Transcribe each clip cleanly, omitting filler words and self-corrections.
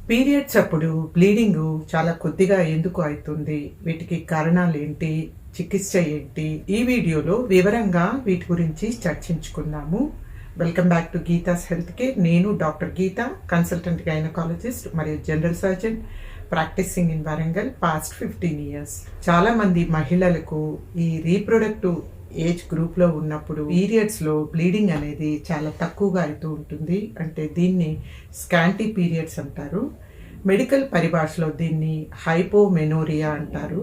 Periods అప్పుడు bleeding చాలా కొద్దిగా ఎందుకు అవుతుంది? వీటికి కారణాలు ఏంటి? చికిత్స ఏంటి? ఈ వీడియోలో వివరంగా వీటి గురించి చర్చించుకుందాము. Welcome back to Geetha's health care. నేను డాక్టర్ గీత, కన్సల్టెంట్ గైనకాలజిస్ట్ మరియు general surgeon, practising in Warangal past 15 years. చాలా మంది మహిళలకు ఈ రీప్రొడక్టివ్ ఏజ్ గ్రూప్లో ఉన్నప్పుడు పీరియడ్స్లో బ్లీడింగ్ అనేది చాలా తక్కువగా అవుతూ ఉంటుంది. అంటే దీన్ని స్కాంటీ పీరియడ్స్ అంటారు. మెడికల్ పరిభాషలో దీన్ని హైపోమెనోరియా అంటారు.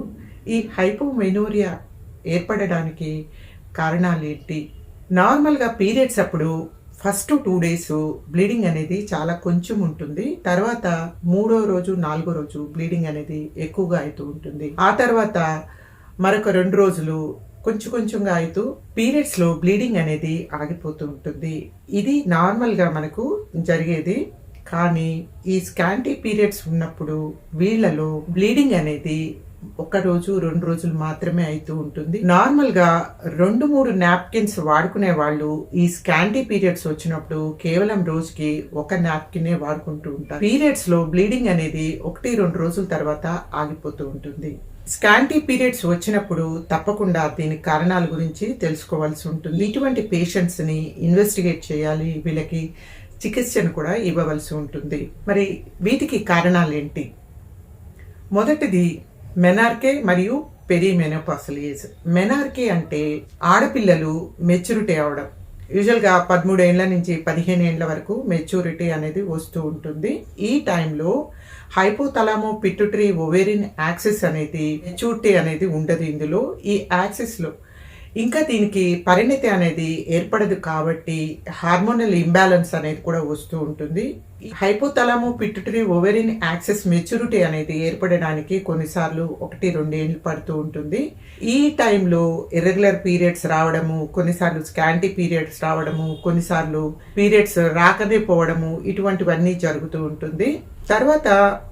ఈ హైపోమెనోరియా ఏర్పడడానికి కారణాలు ఏంటి? నార్మల్గా పీరియడ్స్ అప్పుడు ఫస్ట్ 2 days బ్లీడింగ్ అనేది చాలా కొంచెం ఉంటుంది. తర్వాత 3వ రోజు 4వ రోజు బ్లీడింగ్ అనేది ఎక్కువగా అవుతూ ఉంటుంది. ఆ తర్వాత మరొక 2 రోజులు కొంచెంగా అవుతూ పీరియడ్స్లో బ్లీడింగ్ అనేది ఆగిపోతూ ఉంటుంది. ఇది నార్మల్గా మనకు జరిగేది. కానీ ఈ స్కాంటీ పీరియడ్స్ ఉన్నప్పుడు వీళ్ళలో బ్లీడింగ్ అనేది 1 రోజు 2 రోజులు మాత్రమే అవుతూ ఉంటుంది. నార్మల్గా 2-3 నాప్కిన్స్ వాడుకునే వాళ్ళు ఈ స్కాంటీ పీరియడ్స్ వచ్చినప్పుడు కేవలం రోజుకి 1 నాప్కినే వాడుకుంటూ ఉంటారు. పీరియడ్స్ లో బ్లీడింగ్ అనేది 1-2 రోజుల తర్వాత ఆగిపోతూ ఉంటుంది. స్కాంటీ పీరియడ్స్ వచ్చినప్పుడు తప్పకుండా దీని కారణాల గురించి తెలుసుకోవాల్సి ఉంటుంది. ఇటువంటి పేషెంట్స్ ని ఇన్వెస్టిగేట్ చేయాలి, వీళ్ళకి చికిత్సను కూడా ఇవ్వవలసి ఉంటుంది. మరి వీటికి కారణాలు ఏంటి? మొదటిది మెనార్కే మరియు పెరిమెనోపాసల్ ఏజ్. మెనార్కే అంటే ఆడపిల్లలు మెచ్యూరిటీ అవడం. యూజువల్గా 13 ఏళ్ల నుంచి 15 ఏళ్ల వరకు మెచ్యూరిటీ అనేది వస్తూ ఉంటుంది. ఈ టైంలో హైపోథలామో పిట్యూటరీ ఓవేరియన్ యాక్సిస్ అనేది మెచ్యూరిటీ అనేది ఉండదు. ఇందులో ఈ యాక్సిస్లో ఇంకా దీనికి పరిణతి అనేది ఏర్పడదు కాబట్టి హార్మోనల్ ఇంబ్యాలెన్స్ అనేది కూడా వస్తూ ఉంటుంది. హైపోథలామో పిట్యూటరీ ఓవేరియన్ యాక్సిస్ మెచ్యూరిటీ అనేది ఏర్పడడానికి కొన్నిసార్లు 1-2 ఏళ్ళు పడుతూ ఉంటుంది. ఈ టైంలో ఇర్రెగ్యులర్ పీరియడ్స్ రావడము, కొన్నిసార్లు స్కాంటీ పీరియడ్స్ రావడము, కొన్నిసార్లు పీరియడ్స్ రాకనే పోవడము, ఇటువంటివన్నీ జరుగుతూ ఉంటుంది. తర్వాత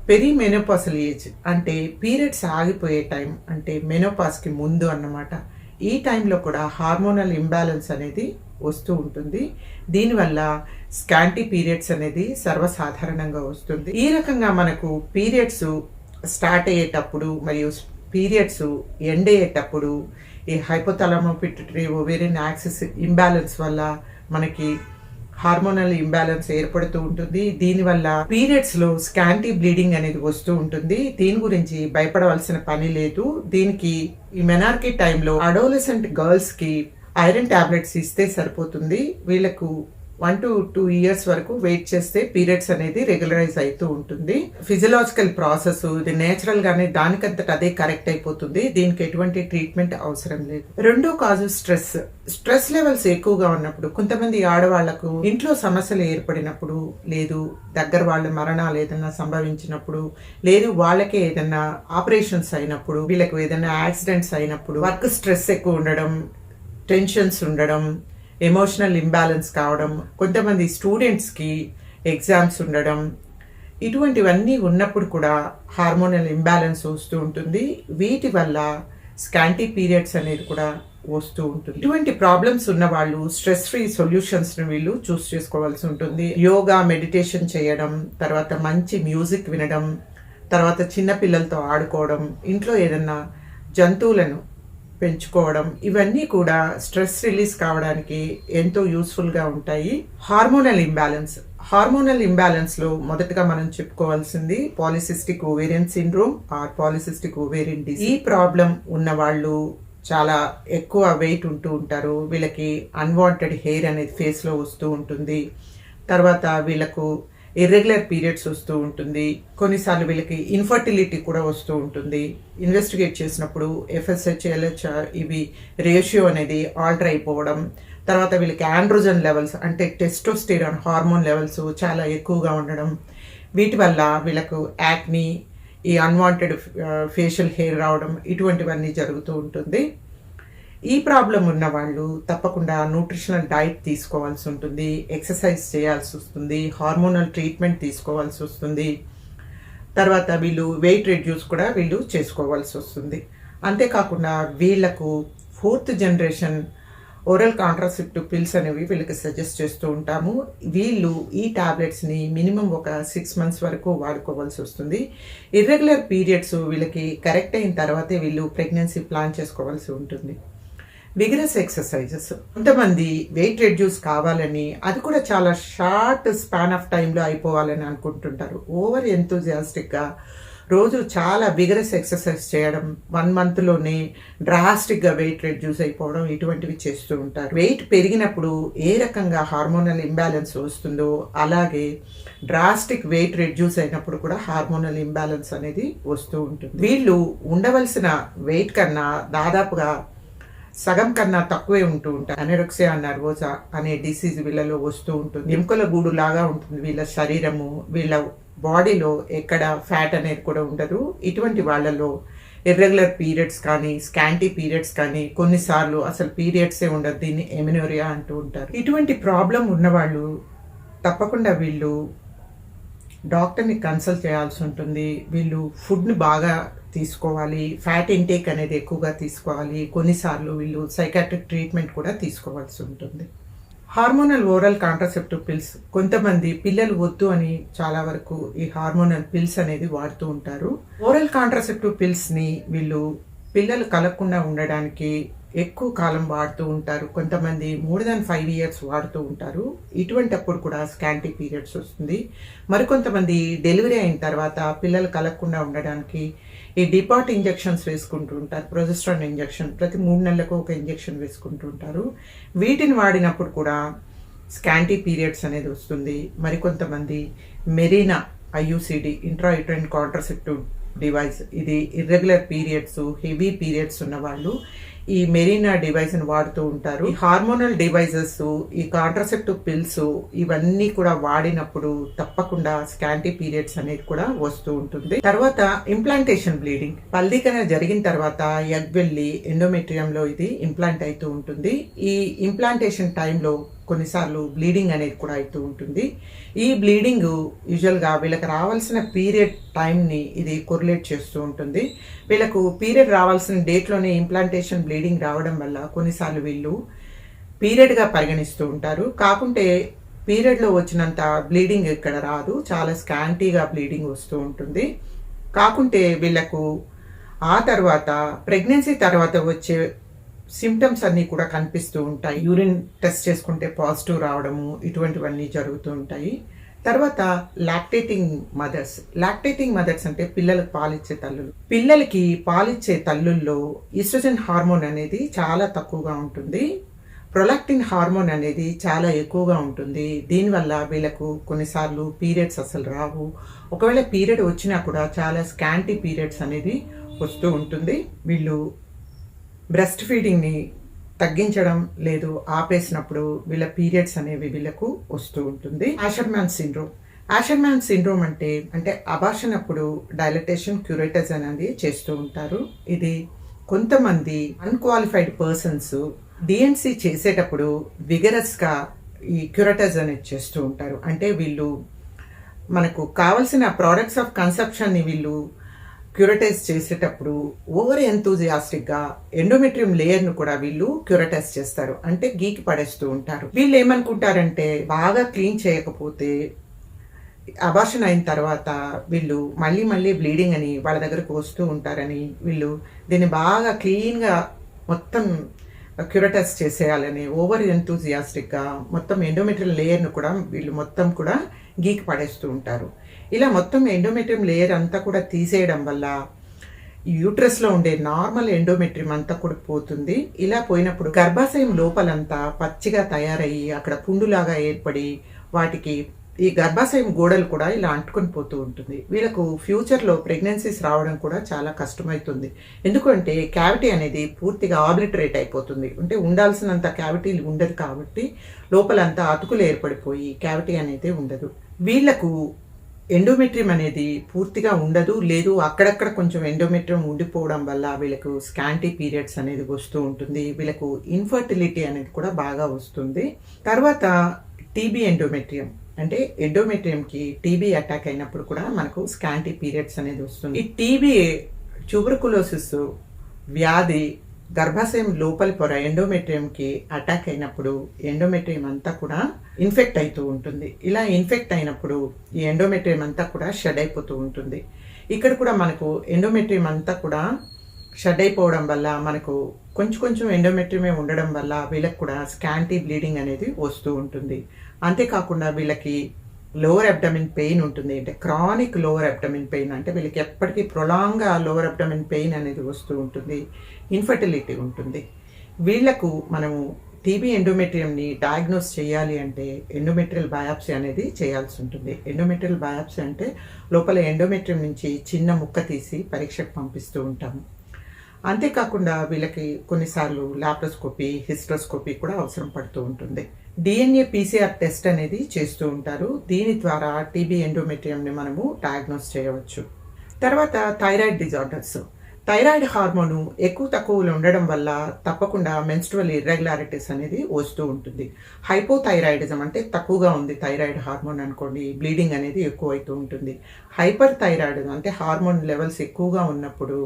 పెరిమెనోపాసల్ ఏజ్ అంటే పీరియడ్స్ ఆగిపోయే టైం, అంటే మెనోపాస్కి ముందు అన్నమాట. ఈ టైంలో కూడా హార్మోనల్ ఇంబ్యాలెన్స్ అనేది వస్తూ ఉంటుంది. దీనివల్ల స్కాంటీ పీరియడ్స్ అనేది సర్వసాధారణంగా వస్తుంది. ఈ రకంగా మనకు పీరియడ్స్ స్టార్ట్ అయ్యేటప్పుడు మరియు పీరియడ్స్ ఎండ్ అయ్యేటప్పుడు ఈ హైపోథలామో పిట్యూటరీ ఓవేరియన్ యాక్సిస్ ఇంబ్యాలెన్స్ వల్ల మనకి హార్మోనల్ ఇంబ్యాలెన్స్ ఏర్పడుతూ ఉంటుంది. దీనివల్ల పీరియడ్స్ లో స్కాంటీ బ్లీడింగ్ అనేది వస్తూ ఉంటుంది. దీని గురించి భయపడవలసిన పని లేదు. దీనికి ఈ మెనార్కీ టైంలో అడోలసెంట్ గర్ల్స్ కి ఐరన్ టాబ్లెట్స్ ఇస్తే సరిపోతుంది. వీళ్ళకు 1 to 2 years వరకు వెయిట్ చేస్తే పీరియడ్స్ అనేది రెగ్యులరైజ్ అవుతూ ఉంటుంది. ఫిజియలాజికల్ ప్రాసెస్ ఇది నేచురల్ గానే దానికంతట అదే కరెక్ట్ అయిపోతుంది. దీనికి ఎటువంటి ట్రీట్మెంట్ అవసరం లేదు. రెండో కాజు స్ట్రెస్ లెవెల్స్ ఎక్కువగా ఉన్నప్పుడు, కొంతమంది ఆడవాళ్లకు ఇంట్లో సమస్యలు ఏర్పడినప్పుడు, లేదు దగ్గర వాళ్ళ మరణాలు ఏదైనా సంభవించినప్పుడు, లేదు వాళ్ళకే ఏదైనా ఆపరేషన్స్ అయినప్పుడు, వీళ్ళకు ఏదైనా యాక్సిడెంట్స్ అయినప్పుడు, వర్క్ స్ట్రెస్ ఎక్కువ ఉండడం, టెన్షన్స్ ఉండడం, ఎమోషనల్ ఇంబ్యాలెన్స్ కావడం, కొంతమంది స్టూడెంట్స్కి ఎగ్జామ్స్ ఉండడం, ఇటువంటివన్నీ ఉన్నప్పుడు కూడా హార్మోనల్ ఇంబ్యాలెన్స్ వస్తూ ఉంటుంది. వీటి వల్ల స్కాంటీ పీరియడ్స్ అనేది కూడా వస్తూ ఉంటుంది. ఇటువంటి ప్రాబ్లమ్స్ ఉన్న వాళ్ళు స్ట్రెస్ ఫ్రీ సొల్యూషన్స్ ని వీళ్ళు చూస్ చేసుకోవాల్సి ఉంటుంది. యోగా, మెడిటేషన్ చేయడం, తర్వాత మంచి మ్యూజిక్ వినడం, తర్వాత చిన్న పిల్లలతో ఆడుకోవడం, ఇంట్లో ఏదన్నా జంతువులను పెంచుకోవడం, ఇవన్నీ కూడా స్ట్రెస్ రిలీజ్ కావడానికి ఎంతో యూస్ఫుల్గా ఉంటాయి. హార్మోనల్ ఇంబ్యాలెన్స్ లో మొదటగా మనం చెప్పుకోవాల్సింది polycystic ovarian syndrome are polycystic ovarian disease. ఈ ప్రాబ్లం ఉన్న వాళ్ళు చాలా ఎక్కువ వెయిట్ ఉంటూ ఉంటారు. వీళ్ళకి అన్వాంటెడ్ హెయిర్ అనేది ఫేస్ లో వస్తూ ఉంటుంది. తర్వాత వీళ్ళకు ఇర్రెగ్యులర్ పీరియడ్స్ వస్తూ ఉంటుంది. కొన్నిసార్లు వీళ్ళకి ఇన్ఫర్టిలిటీ కూడా వస్తూ ఉంటుంది. ఇన్వెస్టిగేట్ చేసినప్పుడు FSH, LH ఇవి రేషియో అనేది ఆల్టర్ అయిపోవడం, తర్వాత వీళ్ళకి ఆండ్రోజన్ లెవెల్స్ అంటే టెస్టోస్టెరాన్ హార్మోన్ లెవెల్స్ చాలా ఎక్కువగా ఉండడం, వీటి వల్ల వీళ్ళకు యాక్నీ, ఈ అన్వాంటెడ్ ఫేషియల్ హెయిర్ రావడం, ఇటువంటివన్నీ జరుగుతూ ఉంటుంది. ఈ ప్రాబ్లం ఉన్న వాళ్ళు తప్పకుండా న్యూట్రిషనల్ డైట్ తీసుకోవాల్సి ఉంటుంది, ఎక్సర్సైజ్ చేయాల్సి వస్తుంది, హార్మోనల్ ట్రీట్మెంట్ తీసుకోవాల్సి వస్తుంది. తర్వాత వీళ్ళు వెయిట్ రెడ్యూస్ కూడా వీళ్ళు చేసుకోవాల్సి వస్తుంది. అంతేకాకుండా వీళ్ళకు 4th generation oral contraceptive pills అనేవి వీళ్ళకి సజెస్ట్ చేస్తూ ఉంటాము. వీళ్ళు ఈ టాబ్లెట్స్ని మినిమం ఒక 6 months వరకు వాడుకోవాల్సి వస్తుంది. ఇర్రెగ్యులర్ పీరియడ్స్ వీళ్ళకి కరెక్ట్ అయిన తర్వాతే వీళ్ళు ప్రెగ్నెన్సీ ప్లాన్ చేసుకోవాల్సి ఉంటుంది. విగరస్ ఎక్సర్సైజెస్, కొంతమంది వెయిట్ రెడ్యూస్ కావాలని, అది కూడా చాలా షార్ట్ స్పాన్ ఆఫ్ టైంలో అయిపోవాలని అనుకుంటుంటారు. ఓవర్ ఎంతూజియాస్టిక్గా రోజు చాలా విగరస్ ఎక్సర్సైజ్ చేయడం, 1 monthలోనే డ్రాస్టిక్గా వెయిట్ రెడ్యూస్ అయిపోవడం, ఇటువంటివి చేస్తూ ఉంటారు. వెయిట్ పెరిగినప్పుడు ఏ రకంగా హార్మోనల్ ఇంబ్యాలెన్స్ వస్తుందో అలాగే డ్రాస్టిక్ వెయిట్ రెడ్యూస్ అయినప్పుడు కూడా హార్మోనల్ ఇంబ్యాలెన్స్ అనేది వస్తూ ఉంటుంది. వీళ్ళు ఉండవలసిన వెయిట్ కన్నా దాదాపుగా సగం కన్నా తక్కువే ఉంటూ ఉంటాయి. అనెరెక్సియా నర్వోసా అనే డిసీజ్ వీళ్ళలో వస్తూ ఉంటుంది. ఎముకల గూడు లాగా ఉంటుంది వీళ్ళ శరీరము. వీళ్ళ బాడీలో ఎక్కడ ఫ్యాట్ అనేది కూడా ఉండదు. ఇటువంటి వాళ్ళలో ఇర్రెగ్యులర్ పీరియడ్స్ కానీ, స్కాంటీ పీరియడ్స్ కానీ, కొన్నిసార్లు అసలు పీరియడ్సే ఉండదు. దీన్ని ఎమినోరియా అంటూ ఉంటారు. ఇటువంటి ప్రాబ్లం ఉన్నవాళ్ళు తప్పకుండా వీళ్ళు డాక్టర్ని కన్సల్ట్ చేయాల్సి ఉంటుంది. వీళ్ళు ఫుడ్ని బాగా తీసుకోవాలి, ఫ్యాట్ ఇంటేక్ అనేది ఎక్కువగా తీసుకోవాలి. కొన్నిసార్లు వీళ్ళు సైకాట్రిక్ ట్రీట్మెంట్ కూడా తీసుకోవాల్సి ఉంటుంది. హార్మోనల్ ఓరల్ కాంట్రాసెప్టివ్ పిల్స్, కొంతమంది పిల్లలు వద్దు అని చాలా వరకు ఈ హార్మోనల్ పిల్స్ అనేది వాడుతూ ఉంటారు. ఓరల్ కాంట్రాసెప్టివ్ పిల్స్ని వీళ్ళు పిల్లలు కలగకుండా ఉండడానికి ఎక్కువ కాలం వాడుతూ ఉంటారు. కొంతమంది more than 5 years వాడుతూ ఉంటారు. ఇటువంటప్పుడు కూడా స్కాంటీ పీరియడ్స్ వస్తుంది. మరికొంతమంది డెలివరీ అయిన తర్వాత పిల్లలు కలగకుండా ఉండడానికి ఈ డిపాట్ ఇంజెక్షన్స్ వేసుకుంటూ ఉంటారు. ప్రొజెస్ట్రాన్ ఇంజెక్షన్ ప్రతి 3 నెలలకు ఒక ఇంజెక్షన్ వేసుకుంటూ ఉంటారు. వీటిని వాడినప్పుడు కూడా స్కాంటీ పీరియడ్స్ అనేది వస్తుంది. మరికొంతమంది Marina IUCD, intrauterine contraceptive device, ఇది ఇర్రెగ్యులర్ పీరియడ్స్, హెవీ పీరియడ్స్ ఉన్న వాళ్ళు ఈ మెరీనా డివైస్ని వాడుతూ ఉంటారు. ఈ హార్మోనల్ డివైజెస్, ఈ కాంట్రాసెప్టివ్ పిల్స్ ఇవన్నీ కూడా వాడినప్పుడు తప్పకుండా స్కాంటీ పీరియడ్స్ అనేది కూడా వస్తూ ఉంటుంది. తర్వాత ఇంప్లాంటేషన్ బ్లీడింగ్, పల్దీకరణ జరిగిన తర్వాత ఎగ్ వెళ్ళి ఎండోమెట్రియంలో ఇది ఇంప్లాంట్ అవుతూ ఉంటుంది. ఈ ఇంప్లాంటేషన్ టైంలో కొన్నిసార్లు బ్లీడింగ్ అనేది కూడా అవుతూ ఉంటుంది. ఈ బ్లీడింగ్ యూజువల్గా వీళ్ళకి రావాల్సిన పీరియడ్ టైంని ఇది కొరిలేట్ చేస్తూ ఉంటుంది. వీళ్ళకు పీరియడ్ రావాల్సిన డేట్లోనే ఇంప్లాంటేషన్ బ్లీడింగ్ రావడం వల్ల కొన్నిసార్లు వీళ్ళు పీరియడ్గా పరిగణిస్తూ ఉంటారు. కాకుంటే పీరియడ్లో వచ్చినంత బ్లీడింగ్ ఇక్కడ రాదు, చాలా స్కాంటీగా బ్లీడింగ్ వస్తూ ఉంటుంది. కాకుంటే వీళ్ళకు ఆ తర్వాత ప్రెగ్నెన్సీ తర్వాత వచ్చే సిమ్టమ్స్ అన్నీ కూడా కనిపిస్తూ ఉంటాయి. యూరిన్ టెస్ట్ చేసుకుంటే పాజిటివ్ రావడము, ఇటువంటివన్నీ జరుగుతూ ఉంటాయి. తర్వాత లాక్టేటింగ్ మదర్స్ అంటే పిల్లలకు పాలిచ్చే తల్లులు. పిల్లలకి పాలిచ్చే తల్లుల్లో ఈస్ట్రోజన్ హార్మోన్ అనేది చాలా తక్కువగా ఉంటుంది. ప్రొలాక్టిన్ హార్మోన్ అనేది చాలా ఎక్కువగా ఉంటుంది. దీనివల్ల వీళ్ళకు కొన్నిసార్లు పీరియడ్స్ అసలు రావు. ఒకవేళ పీరియడ్ వచ్చినా కూడా చాలా స్కాంటీ పీరియడ్స్ అనేది వస్తూ ఉంటుంది. వీళ్ళు బ్రెస్ట్ ఫీడింగ్ని తగ్గించడం లేదు ఆపేసినప్పుడు వీళ్ళ పీరియడ్స్ అనేవి వీళ్ళకు వస్తూ ఉంటుంది. ఆషర్మ్యాన్ సిండ్రోమ్ అంటే అబార్షన్ అప్పుడు డైలటేషన్ క్యూరేటస్ అనేది చేస్తూ ఉంటారు. ఇది కొంతమంది అన్క్వాలిఫైడ్ పర్సన్స్ డిఎన్సి చేసేటప్పుడు విగరస్గా ఈ క్యూరేటస్ అనేది చేస్తూ ఉంటారు. అంటే వీళ్ళు మనకు కావలసిన ప్రోడక్ట్స్ ఆఫ్ కన్సెప్షన్ని వీళ్ళు క్యూరటైజ్ చేసేటప్పుడు ఓవర్ ఎంతూజియాస్టిక్గా ఎండోమెట్రియం లేయర్ను కూడా వీళ్ళు క్యూరటైజ్ చేస్తారు, అంటే గీకి పడేస్తూ ఉంటారు. వీళ్ళు ఏమనుకుంటారంటే బాగా క్లీన్ చేయకపోతే అబార్షన్ అయిన తర్వాత వీళ్ళు మళ్ళీ బ్లీడింగ్ అని వాళ్ళ దగ్గరకు వస్తూ ఉంటారని వీళ్ళు దీన్ని బాగా క్లీన్గా మొత్తం క్యూరటైజ్ చేసేయాలని ఓవర్ ఎంతూజియాస్టిక్గా మొత్తం ఎండోమెట్రియం లేయర్ను కూడా వీళ్ళు మొత్తం కూడా గీకి పడేస్తూ ఉంటారు. ఇలా మొత్తం ఎండోమెట్రియం లేయర్ అంతా కూడా తీసేయడం వల్ల యూట్రస్లో ఉండే నార్మల్ ఎండోమెట్రియం అంతా కూడా పోతుంది. ఇలా పోయినప్పుడు గర్భాశయం లోపలంతా పచ్చిగా తయారయ్యి అక్కడ పుండులాగా ఏర్పడి వాటికి ఈ గర్భాశయం గోడలు కూడా ఇలా అంటుకొని పోతూ ఉంటుంది. వీళ్ళకు ఫ్యూచర్లో ప్రెగ్నెన్సీస్ రావడం కూడా చాలా కష్టమవుతుంది. ఎందుకంటే క్యావిటీ అనేది పూర్తిగా ఆబ్లిటరేట్ అయిపోతుంది. అంటే ఉండాల్సినంత క్యావిటీ ఉండదు కాబట్టి లోపలంతా అతుకులు ఏర్పడిపోయి క్యావిటీ అనేది ఉండదు. వీళ్లకు ఎండోమెట్రియం అనేది పూర్తిగా ఉండదు, లేదు అక్కడక్కడ కొంచెం ఎండోమెట్రియం ఉండిపోవడం వల్ల వీళ్ళకు స్కాంటీ పీరియడ్స్ అనేది వస్తూ ఉంటుంది. వీళ్ళకు ఇన్ఫర్టిలిటీ అనేది కూడా బాగా వస్తుంది. తర్వాత టీబీ ఎండోమెట్రియం, అంటే ఎండోమెట్రియంకి టీబీ అటాక్ అయినప్పుడు కూడా మనకు స్కాంటీ పీరియడ్స్ అనేది వస్తుంది. ఈ టీబీ ట్యూబర్కులోసిస్ వ్యాధి గర్భాశయం లోపలి పొర ఎండోమెట్రియంకి అటాక్ అయినప్పుడు ఎండోమెట్రియం అంతా కూడా ఇన్ఫెక్ట్ అవుతూ ఉంటుంది. ఇలా ఇన్ఫెక్ట్ అయినప్పుడు ఈ ఎండోమెట్రియం అంతా కూడా షెడ్ అయిపోతూ ఉంటుంది. ఇక్కడ కూడా మనకు ఎండోమెట్రియం అంతా కూడా షెడ్ అయిపోవడం వల్ల మనకు కొంచెం ఎండోమెట్రియమే ఉండడం వల్ల వీళ్ళకి కూడా స్కాంటీ బ్లీడింగ్ అనేది వస్తూ ఉంటుంది. అంతేకాకుండా వీళ్ళకి లోవర్ అబ్డమిన్ పెయిన్ ఉంటుంది. అంటే క్రానిక్ లోవర్ అబ్డమిన్ పెయిన్, అంటే వీళ్ళకి ఎప్పటికీ ప్రొలాంగ్గా లోవర్ అబ్డమిన్ పెయిన్ అనేది వస్తూ ఉంటుంది. ఇన్ఫర్టిలిటీ ఉంటుంది. వీళ్లకు మనము టీబీ ఎండోమెట్రియంని డయాగ్నోస్ చేయాలి అంటే ఎండోమెట్రియల్ బయాప్సీ అనేది చేయాల్సి ఉంటుంది. ఎండోమెట్రియల్ బయాప్సీ అంటే లోపల ఎండోమెట్రియం నుంచి చిన్న ముక్క తీసి పరీక్షకు పంపిస్తూ ఉంటాము. అంతేకాకుండా వీళ్ళకి కొన్నిసార్లు లాప్రోస్కోపీ, హిస్ట్రోస్కోపీ కూడా అవసరం పడుతూ ఉంటుంది. DNA PCR టెస్ట్ అనేది చేస్తూ ఉంటారు. దీని ద్వారా టీబీ ఎండోమెట్రియంని మనము డయాగ్నోస్ చేయవచ్చు. తర్వాత థైరాయిడ్ డిజార్డర్స్. థైరాయిడ్ హార్మోను ఎక్కువ తక్కువలో ఉండడం వల్ల తప్పకుండా మెన్స్ట్రువల్ ఇర్రెగ్యులారిటీస్ అనేది వస్తూ ఉంటుంది. హైపోథైరాయిడిజం అంటే తక్కువగా ఉంది థైరాయిడ్ హార్మోన్ అనుకోండి, బ్లీడింగ్ అనేది ఎక్కువ అవుతూ ఉంటుంది. హైపర్ థైరాయిడిజం అంటే హార్మోన్ లెవెల్స్ ఎక్కువగా ఉన్నప్పుడు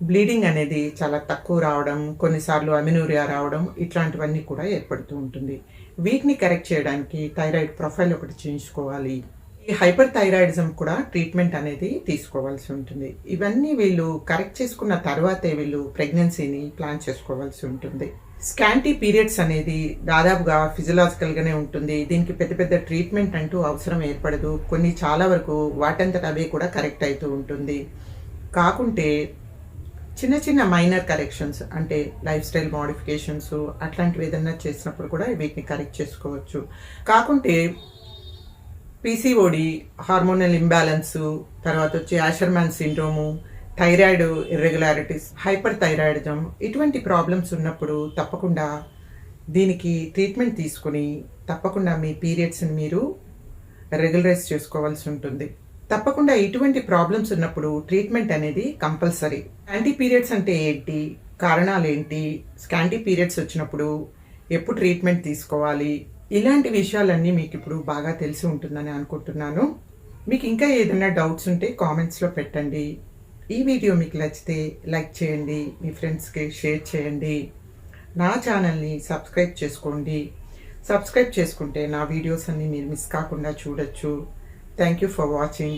బ్లీడింగ్ అనేది చాలా తక్కువ రావడం, కొన్నిసార్లు అమినూరియా రావడం, ఇట్లాంటివన్నీ కూడా ఏర్పడుతూ ఉంటుంది. వీటిని కరెక్ట్ చేయడానికి థైరాయిడ్ ప్రొఫైల్ ఒకటి చేయించుకోవాలి. ఈ హైపర్ థైరాయిడిజం కూడా ట్రీట్మెంట్ అనేది తీసుకోవాల్సి ఉంటుంది. ఇవన్నీ వీళ్ళు కరెక్ట్ చేసుకున్న తర్వాతే వీళ్ళు ప్రెగ్నెన్సీని ప్లాన్ చేసుకోవాల్సి ఉంటుంది. స్కాంటీ పీరియడ్స్ అనేది దాదాపుగా ఫిజియలాజికల్గానే ఉంటుంది. దీనికి పెద్ద ట్రీట్మెంట్ అంటూ అవసరం ఏర్పడదు. కొన్ని చాలా వరకు వాటంతట అవే కూడా కరెక్ట్ అవుతూ ఉంటుంది. కాకుంటే చిన్న మైనర్ కరెక్షన్స్ అంటే లైఫ్ స్టైల్ మోడిఫికేషన్స్ అట్లాంటివి ఏదన్నా చేసినప్పుడు కూడా వీటిని కరెక్ట్ చేసుకోవచ్చు. కాకుంటే PCOD, హార్మోనల్ ఇంబ్యాలెన్స్, తర్వాత వచ్చి Asherman syndrome, thyroid irregularities, hyperthyroidism, ఇటువంటి ప్రాబ్లమ్స్ ఉన్నప్పుడు తప్పకుండా దీనికి ట్రీట్మెంట్ తీసుకుని తప్పకుండా మీ పీరియడ్స్ని మీరు రెగ్యులరైజ్ చేసుకోవాల్సి ఉంటుంది. తప్పకుండా ఇటువంటి ప్రాబ్లమ్స్ ఉన్నప్పుడు ట్రీట్మెంట్ అనేది కంపల్సరీ. స్కాంటీ పీరియడ్స్ అంటే ఏంటి, కారణాలు ఏంటి, స్కాంటీ పీరియడ్స్ వచ్చినప్పుడు ఎప్పుడు ట్రీట్మెంట్ తీసుకోవాలి, ఇలాంటి విషయాలన్నీ మీకు ఇప్పుడు బాగా తెలిసి ఉంటుందని అనుకుంటున్నాను. మీకు ఇంకా ఏదైనా డౌట్స్ ఉంటే కామెంట్స్లో పెట్టండి. ఈ వీడియో మీకు నచ్చితే లైక్ చేయండి, మీ ఫ్రెండ్స్కి షేర్ చేయండి. నా ఛానల్ని సబ్స్క్రైబ్ చేసుకోండి. సబ్స్క్రైబ్ చేసుకుంటే నా వీడియోస్ అన్నీ మీరు మిస్ కాకుండా చూడొచ్చు. Thank you for watching.